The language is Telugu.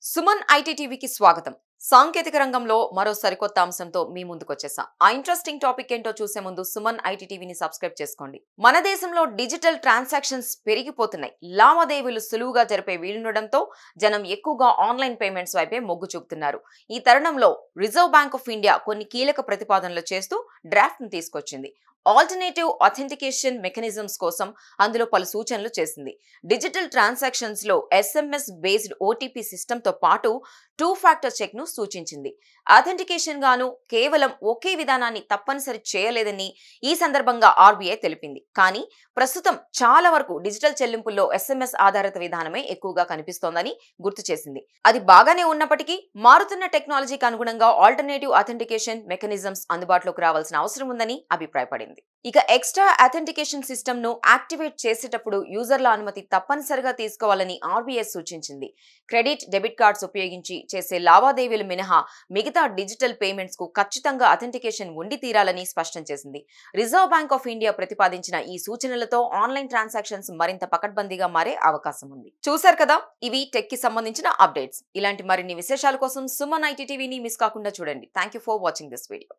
సుమన్ ఐటీటీవీకి స్వాగతం. సాంకేతిక రంగంలో మరో సరికొత్త అంశంతో మీ ముందుకొచ్చేసా. ఆ ఇంట్రెస్టింగ్ టాపిక్ ఏంటో చూసే ముందు సుమన్ ఐటీటీవీని సబ్స్క్రైబ్ చేసుకోండి. మన దేశంలో డిజిటల్ ట్రాన్సాక్షన్స్ పెరిగిపోతున్నాయి. లావాదేవీలు సులువుగా జరిపే వీలుండడంతో జనం ఎక్కువగా ఆన్లైన్ పేమెంట్స్ వైపే మొగ్గు చూపుతున్నారు. ఈ తరుణంలో రిజర్వ్ బ్యాంక్ ఆఫ్ ఇండియా కొన్ని కీలక ప్రతిపాదనలు చేస్తూ డ్రాఫ్ట్ ను తీసుకొచ్చింది. ఆల్టర్నేటివ్ అథెంటికేషన్ మెకానిజమ్స్ కోసం అందులో పలు సూచనలు చేసింది. డిజిటల్ ట్రాన్సాక్షన్స్ లో SMS బేస్డ్ ఓటీపీ సిస్టమ్ తో పాటు 2 ఫ్యాక్టర్ చెక్ ను సూచించింది. అథెంటికేషన్ గాను కేవలం ఒకే విధానాన్ని తప్పనిసరి చేయలేదని ఈ సందర్భంగా RBI తెలిపింది. కానీ ప్రస్తుతం చాలా వరకు డిజిటల్ చెల్లింపుల్లో SMS ఆధారిత విధానమే ఎక్కువగా కనిపిస్తోందని గుర్తు చేసింది. అది బాగానే ఉన్నప్పటికీ మారుతున్న టెక్నాలజీకి అనుగుణంగా ఆల్టర్నేటివ్ అథెంటికేషన్ మెకానిజమ్స్ అందుబాటులోకి రావాల్సిన అవసరం ఉందని అభిప్రాయపడింది. ఇక ఎక్స్ట్రా అథెంటికేషన్ సిస్టమ్ ను యాక్టివేట్ చేసేటప్పుడు యూజర్ల అనుమతి తప్పనిసరిగా తీసుకోవాలని RBI సూచించింది. క్రెడిట్, డెబిట్ కార్డ్స్ ఉపయోగించి చేసే లావాదేవీలు మినహా మిగతా డిజిటల్ పేమెంట్స్ కు ఖచ్చితంగా అథెంటికేషన్ ఉండి తీరాలని స్పష్టం చేసింది. రిజర్వ్ బ్యాంక్ ఆఫ్ ఇండియా ప్రతిపాదించిన ఈ సూచనలతో ఆన్లైన్ ట్రాన్సాక్షన్స్ మరింత పకడ్బందీగా మారే అవకాశం ఉంది. చూశారు కదా, ఇవి టెక్ కి సంబంధించిన అప్డేట్స్. ఇలాంటి మరిన్ని విశేషాల కోసం సుమన్ ఐటీటీవీని మిస్ కాకుండా చూడండి. Thank you for watching this video.